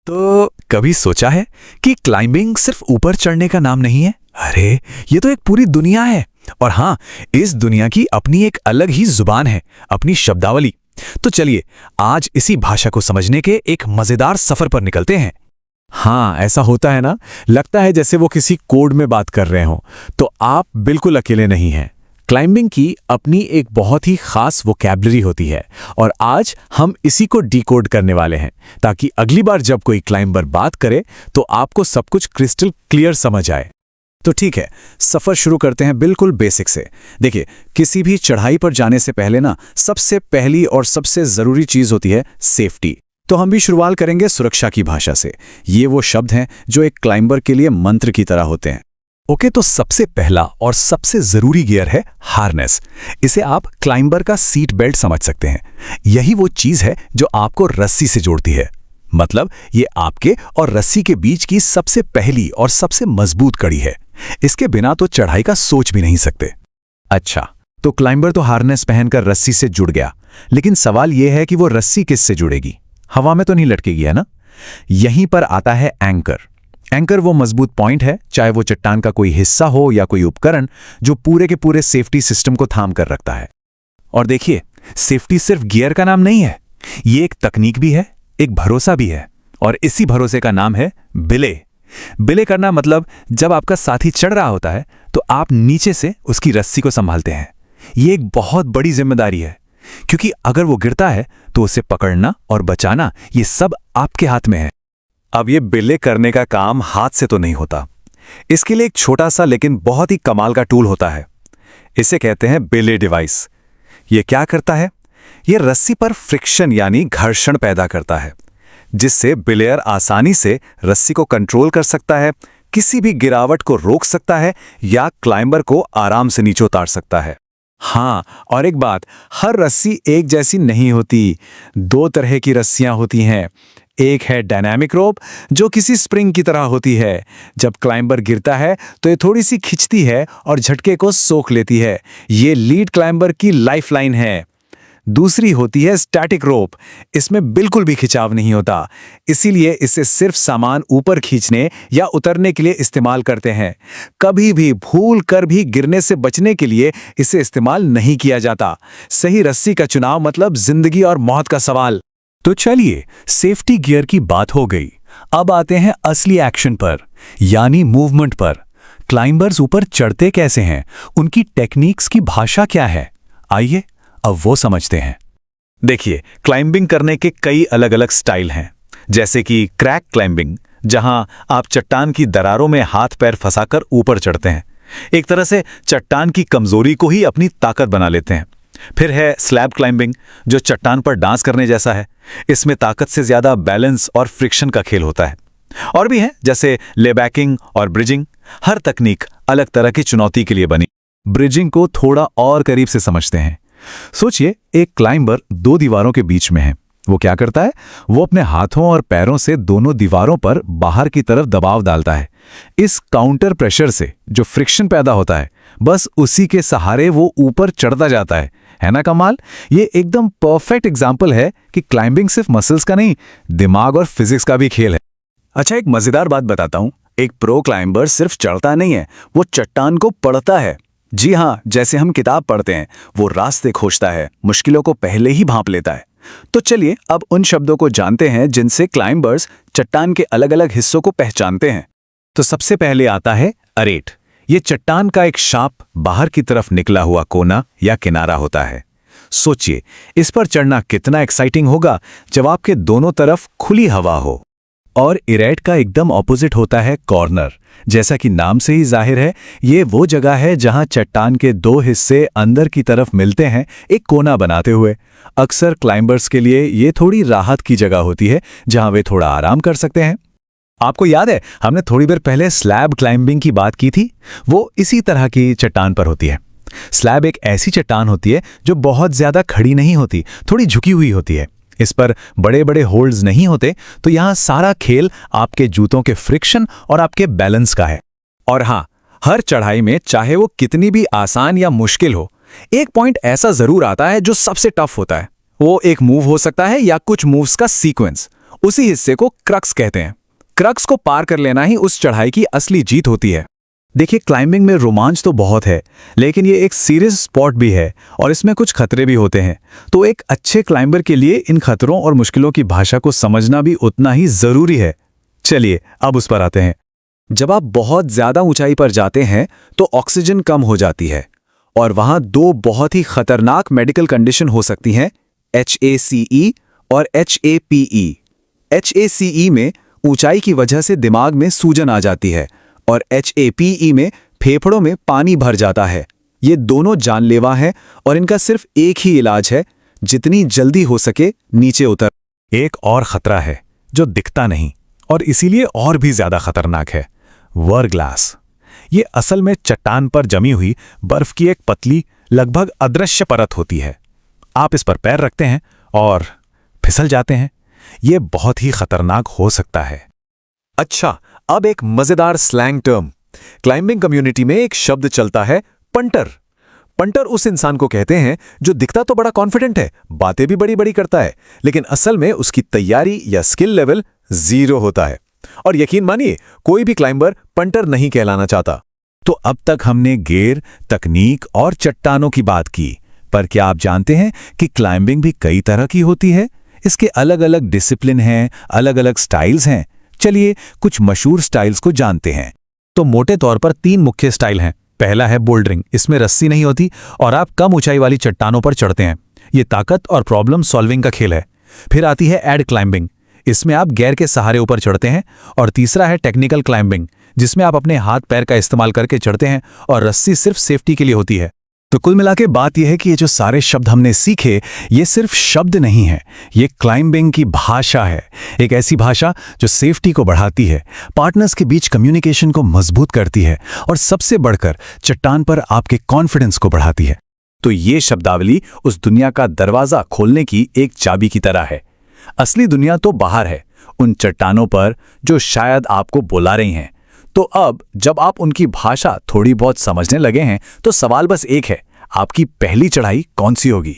तो कभी सोचा है कि क्लाइंबिंग सिर्फ ऊपर चढ़ने का नाम नहीं है? अरे ये तो एक पूरी दुनिया है। और हाँ, इस दुनिया की अपनी एक अलग ही जुबान है, अपनी शब्दावली। तो चलिए आज इसी भाषा को समझने के एक मजेदार सफर पर निकलते हैं। हाँ, ऐसा होता है ना, लगता है जैसे वो किसी कोड में बात कर रहे हो। तो आप बिल्कुल अकेले नहीं हैं। क्लाइंबिंग की अपनी एक बहुत ही खास वोकैबुलरी होती है और आज हम इसी को डिकोड करने वाले हैं ताकि अगली बार जब कोई क्लाइंबर बात करे तो आपको सब कुछ क्रिस्टल क्लियर समझ आए। तो ठीक है, सफर शुरू करते हैं बिल्कुल बेसिक से। देखिए, किसी भी चढ़ाई पर जाने से पहले ना सबसे पहली और सबसे जरूरी चीज होती है सेफ्टी। तो हम भी शुरुआत करेंगे सुरक्षा की भाषा से। ये वो शब्द हैं जो एक क्लाइंबर के लिए मंत्र की तरह होते हैं। ओके, तो सबसे पहला और सबसे जरूरी गियर है हार्नेस। इसे आप क्लाइंबर का सीट बेल्ट समझ सकते हैं। यही वो चीज है जो आपको रस्सी से जोड़ती है। मतलब ये आपके और रस्सी के बीच की सबसे पहली और सबसे मजबूत कड़ी है। इसके बिना तो चढ़ाई का सोच भी नहीं सकते। अच्छा, तो क्लाइंबर तो हार्नेस पहनकर रस्सी से जुड़ गया, लेकिन सवाल यह है कि वो रस्सी किससे जुड़ेगी? हवा में तो नहीं लटकेगी, है ना? यहीं पर आता है एंकर। एंकर वो मजबूत पॉइंट है, चाहे वो चट्टान का कोई हिस्सा हो या कोई उपकरण, जो पूरे के पूरे सेफ्टी सिस्टम को थाम कर रखता है। और देखिए, सेफ्टी सिर्फ गियर का नाम नहीं है, ये एक तकनीक भी है, एक भरोसा भी है। और इसी भरोसे का नाम है बिले। बिले करना मतलब जब आपका साथी चढ़ रहा होता है तो आप नीचे से उसकी रस्सी को संभालते हैं। ये एक बहुत बड़ी जिम्मेदारी है, क्योंकि अगर वो गिरता है तो उसे पकड़ना और बचाना ये सब आपके हाथ में है। अब ये बिले करने का काम हाथ से तो नहीं होता। इसके लिए एक छोटा सा लेकिन बहुत ही कमाल का टूल होता है। इसे कहते हैं बिले डिवाइस। ये क्या करता है? ये रस्सी पर फ्रिक्शन यानी घर्षण पैदा करता है, जिससे बिलेयर आसानी से रस्सी को कंट्रोल कर सकता है, किसी भी गिरावट को रोक सकता है या क्लाइंबर को आराम से नीचे उतार सकता है। हाँ, और एक बात, हर रस्सी एक जैसी नहीं होती। दो तरह की रस्सियां होती हैं। एक है डायनामिक रोप, जो किसी स्प्रिंग की तरह होती है। जब क्लाइंबर गिरता है तो ये थोड़ी सी खिंचती है और झटके को सोख लेती है। ये लीड क्लाइंबर की लाइफलाइन है। दूसरी होती है स्टैटिक रोप। इसमें बिल्कुल भी खिंचाव नहीं होता, इसीलिए इसे सिर्फ सामान ऊपर खींचने या उतरने के लिए इस्तेमाल करते हैं। कभी भी भूल कर भी गिरने से बचने के लिए इसे इस्तेमाल नहीं किया जाता। सही रस्सी का चुनाव मतलब जिंदगी और मौत का सवाल। तो चलिए, सेफ्टी गियर की बात हो गई। अब आते हैं असली एक्शन पर, यानी मूवमेंट पर। क्लाइंबर्स ऊपर चढ़ते कैसे हैं, उनकी टेक्निक्स की भाषा क्या है, आइए अब वो समझते हैं। देखिए, क्लाइंबिंग करने के कई अलग अलग स्टाइल हैं, जैसे कि क्रैक क्लाइंबिंग, जहां आप चट्टान की दरारों में हाथ पैर फंसाकर ऊपर चढ़ते हैं। एक तरह से चट्टान की कमजोरी को ही अपनी ताकत बना लेते हैं। फिर है स्लैब क्लाइंबिंग, जो चट्टान पर डांस करने जैसा है। इसमें ताकत से ज्यादा बैलेंस और फ्रिक्शन का खेल होता है। और भी है जैसे लेबैकिंग और ब्रिजिंग। हर तकनीक अलग तरह की चुनौती के लिए बनी। ब्रिजिंग को थोड़ा और करीब से समझते हैं। सोचिए, एक क्लाइंबर दो दीवारों के बीच में है। वो क्या करता है? वो अपने हाथों और पैरों से दोनों दीवारों पर बाहर की तरफ दबाव डालता है। इस काउंटर प्रेशर से जो फ्रिक्शन पैदा होता है, बस उसी के सहारे वो ऊपर चढ़ता जाता है ना कमाल? ये एकदम परफेक्ट एग्जाम्पल है कि क्लाइंबिंग सिर्फ मसल्स का नहीं, दिमाग और फिजिक्स का भी खेल है। अच्छा, एक मजेदार बात बताता हूं। एक प्रो क्लाइंबर सिर्फ चढ़ता नहीं है, वो चट्टान को पढ़ता है। जी हाँ, जैसे हम किताब पढ़ते हैं, वो रास्ते खोजता है, मुश्किलों को पहले ही भांप लेता है। तो चलिए अब उन शब्दों को जानते हैं जिनसे क्लाइंबर्स चट्टान के अलग अलग हिस्सों को पहचानते हैं। तो सबसे पहले आता है अरेट। ये चट्टान का एक शार्प बाहर की तरफ निकला हुआ कोना या किनारा होता है। सोचिए, इस पर चढ़ना कितना एक्साइटिंग होगा जब आपके दोनों तरफ खुली हवा हो। और इरेट का एकदम ऑपोजिट होता है कॉर्नर। जैसा कि नाम से ही जाहिर है, ये वो जगह है जहां चट्टान के दो हिस्से अंदर की तरफ मिलते हैं, एक कोना बनाते हुए। अक्सर क्लाइंबर्स के लिए ये थोड़ी राहत की जगह होती है, जहां वे थोड़ा आराम कर सकते हैं। आपको याद है, हमने थोड़ी देर पहले स्लैब क्लाइंबिंग की बात की थी। वो इसी तरह की चट्टान पर होती है। स्लैब एक ऐसी चट्टान होती है जो बहुत ज्यादा खड़ी नहीं होती, थोड़ी झुकी हुई होती है। इस पर बड़े बड़े होल्ड्स नहीं होते, तो यहां सारा खेल आपके जूतों के फ्रिक्शन और आपके बैलेंस का है। और हां, हर चढ़ाई में चाहे वो कितनी भी आसान या मुश्किल हो, एक पॉइंट ऐसा जरूर आता है जो सबसे टफ होता है। वो एक मूव हो सकता है या कुछ मूव्स का सीक्वेंस। उसी हिस्से को क्रक्स कहते हैं। क्रक्स को पार कर लेना ही उस चढ़ाई की असली जीत होती है। देखिए, क्लाइंबिंग में रोमांच तो बहुत है, लेकिन ये एक सीरियस स्पोर्ट भी है और इसमें कुछ खतरे भी होते हैं। तो एक अच्छे क्लाइंबर के लिए इन खतरों और मुश्किलों की भाषा को समझना भी उतना ही जरूरी है। चलिए अब उस पर आते हैं। जब आप बहुत ज्यादा ऊंचाई पर जाते हैं तो ऑक्सीजन कम हो जाती है और वहां दो बहुत ही खतरनाक मेडिकल कंडीशन हो सकती हैं, HACE और HAPE। HACE में ऊंचाई की वजह से दिमाग में सूजन आ जाती है और HAPE में फेफड़ों में पानी भर जाता है। ये दोनों जानलेवा हैं और इनका सिर्फ एक ही इलाज है, जितनी जल्दी हो सके नीचे उतर। एक और खतरा है जो दिखता नहीं और इसीलिए और भी ज्यादा खतरनाक है, वर्गलास। ये असल में चट्टान पर जमी हुई बर्फ की एक पतली, लगभग अदृश्य परत होती है। आप इस पर पैर रखते हैं और फिसल जाते हैं। ये बहुत ही खतरनाक हो सकता है। अच्छा, अब एक मजेदार स्लैंग टर्म। क्लाइंबिंग कम्युनिटी में एक शब्द चलता है, पंटर। पंटर उस इंसान को कहते हैं जो दिखता तो बड़ा कॉन्फिडेंट है, बातें भी बड़ी बड़ी करता है, लेकिन असल में उसकी तैयारी या स्किल लेवल 0 होता है। और यकीन मानिए, कोई भी क्लाइंबर पंटर नहीं कहलाना चाहता। तो अब तक हमने गियर, तकनीक और चट्टानों की बात की, पर क्या आप जानते हैं कि क्लाइंबिंग भी कई तरह की होती है? इसके अलग अलग डिसिप्लिन हैं, अलग अलग स्टाइल्स हैं। चलिए कुछ मशहूर स्टाइल्स को जानते हैं। तो मोटे तौर पर 3 मुख्य स्टाइल हैं। पहला है बोल्डरिंग। इसमें रस्सी नहीं होती और आप कम ऊंचाई वाली चट्टानों पर चढ़ते हैं। ये ताकत और प्रॉब्लम सॉल्विंग का खेल है। फिर आती है एड क्लाइंबिंग। इसमें आप गियर के सहारे ऊपर चढ़ते हैं। और तीसरा है टेक्निकल क्लाइंबिंग, जिसमें आप अपने हाथ पैर का इस्तेमाल करके चढ़ते हैं और रस्सी सिर्फ सेफ्टी के लिए होती है। तो कुल मिला के बात यह है कि ये जो सारे शब्द हमने सीखे, ये सिर्फ शब्द नहीं है, ये क्लाइंबिंग की भाषा है। एक ऐसी भाषा जो सेफ्टी को बढ़ाती है, पार्टनर्स के बीच कम्युनिकेशन को मजबूत करती है और सबसे बढ़कर चट्टान पर आपके कॉन्फिडेंस को बढ़ाती है। तो ये शब्दावली उस दुनिया का दरवाजा खोलने की एक चाबी की तरह है। असली दुनिया तो बाहर है, उन चट्टानों पर जो शायद आपको बुला रही हैं। तो अब जब आप उनकी भाषा थोड़ी बहुत समझने लगे हैं, तो सवाल बस एक है, आपकी पहली चढ़ाई कौन सी होगी?